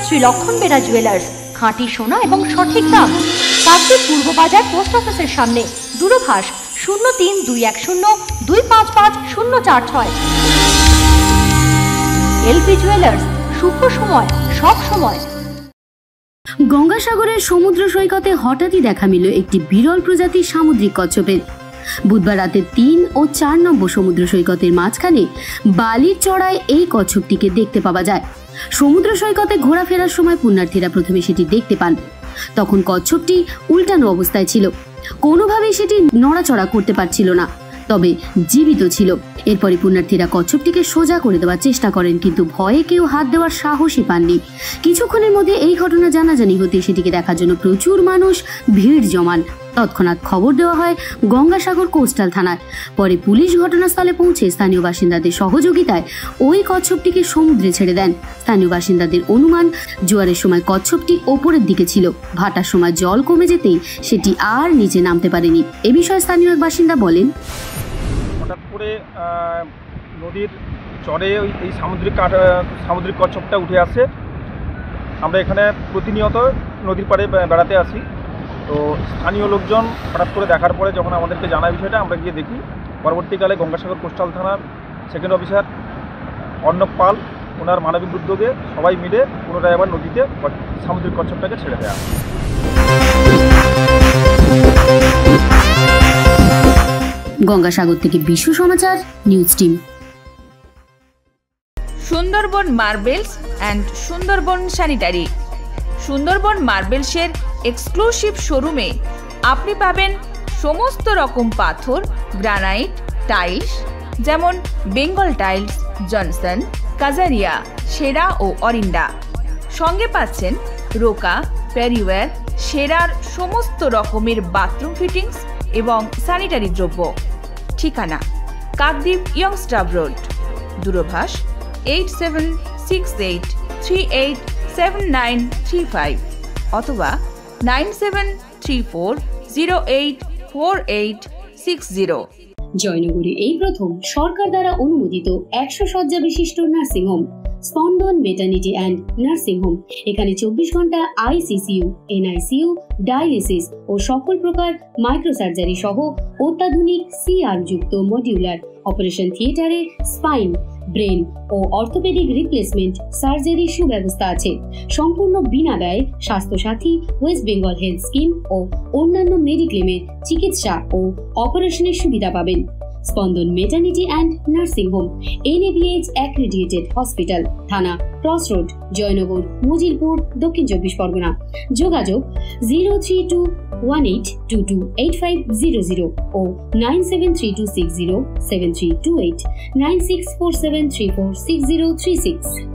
শ্রী লক্ষণ বেরা জুয়েলার্স, খাঁটি সোনা এবং সঠিক দাম। কাকদ্বীপ পূর্ব বাজার পোস্ট অফিসের সামনে। দূরভাষ 032102555046। এলপি জুয়েলার্স, শুভ সময় সব সময়। গঙ্গাসাগরের সমুদ্র সৈকতে হঠাৎই দেখা মিলল একটি বিরল প্রজাতির সামুদ্রিক কচ্ছপের। বুধবার রাতে 3 ও 4 নম্বর সমুদ্র সৈকতের মাঝখানে বালির চড়ায় এই কচ্ছপটিকে দেখতে পাওয়া যায়। সমুদ্র সৈকতে ঘোরাফেরার সময় পুণ্যার্থীরা প্রথমে সেটি দেখতে পান। তখন কচ্ছপটি উল্টানো অবস্থায় ছিল, কোনোভাবেই সেটি নড়াচড়া করতে পারছিল না, তবে জীবিত ছিল। এরপরে পুণ্যার্থীরা কচ্ছপটিকে সোজা করে দেওয়ার চেষ্টা করেন, কিন্তু ভয়ে কেউ হাত দেওয়ার সাহসই পাননি। কিছুক্ষণের মধ্যে এই ঘটনা জানাজানি হতে সেটিকে দেখার জন্য প্রচুর মানুষ ভিড় জমান। তৎক্ষণাৎ খবর দেওয়া হয় গঙ্গাসাগর কোস্টাল থানায়। পরে পুলিশ ঘটনাস্থলে পৌঁছে স্থানীয় বাসিন্দাদের সহযোগিতায় ওই কচ্ছপটিকে সমুদ্রে ছেড়ে দেন। স্থানীয় বাসিন্দাদের অনুমান, জোয়ারের সময় কচ্ছপটি ওপরের দিকে ছিল, ভাটার সময় জল কমে যেতেই সেটি আর নিচে নামতে পারেনি। এ বিষয়ে স্থানীয় এক বাসিন্দা বলেন, হঠাৎ করে নদীর চরে এই সামুদ্রিক কচ্ছপটা উঠে আসে। আমরা এখানে প্রতিনিয়ত নদীর পাড়ে বেড়াতে আসি, তো স্থানীয় লোকজন হঠাৎ করে দেখার পরে যখন আমাদেরকে জানায় বিষয়টা, আমরা গিয়ে দেখি। পরবর্তীকালে গঙ্গাসাগর কোস্টাল থানার সেকেন্ড অফিসার অর্ণব পাল, ওনার মানবিক উদ্যোগে সবাই মিলে পুনরায় আবার নদীতে সামুদ্রিক কচ্ছপটাকে ছেড়ে দেয়। গঙ্গাসাগর থেকে Biswa Samachar news team. Sundarban marbles and Sundarban sanitary. Sundarban মার্বেলসের এক্সক্লুসিভ শোরুমে আপনি পাবেন সমস্ত রকম পাথর, গ্রানাইট, টাইলস, যেমন বেঙ্গল টাইলস, জনসন, কাজারিয়া, সেরা ও অরিন্ডা। সঙ্গে পাচ্ছেন রোকা, প্যারিওয়্যার, সেরার সমস্ত রকমের বাথরুম ফিটিংস এবং স্যানিটারি দ্রব্য। ঠিকানা কাকদ্বীপ ইয়ংস্টার রোড। দূরভাষ 8768387935 অথবা 9734084860। জয়নগরে এই প্রথম সরকার দ্বারা অনুমোদিত 100 শয্যা বিশিষ্ট নার্সিংহোম স্পন্দন মেটার্নিটি অ্যান্ড নার্সিং হোম। এখানে 24 ঘন্টা আইসিসিইউ, এনআইসিইউ, ডায়ালিসিস ও সকল প্রকার মাইক্রোসার্জারি সহ অত্যাধুনিক সিআর যুক্ত মডিউলার অপারেশন থিয়েটারে স্পাইন, ব্রেন ও অর্থোপেডিক রিপ্লেসমেন্ট সার্জারির সুব্যবস্থা আছে। সম্পূর্ণ বিনা ব্যয় Swasthya Sathi, West Bengal health scheme ও অন্যান্য মেডিক্লেমের চিকিৎসা ও অপারেশনের সুবিধা পাবেন। Spandan maternity and nursing home, NABH accredited hospital, Thana cross road, Joynagar, Majilpur, Dakshin 24 Pargana. যোগাযোগ 0321822850 ও 9732607328, 9647346036।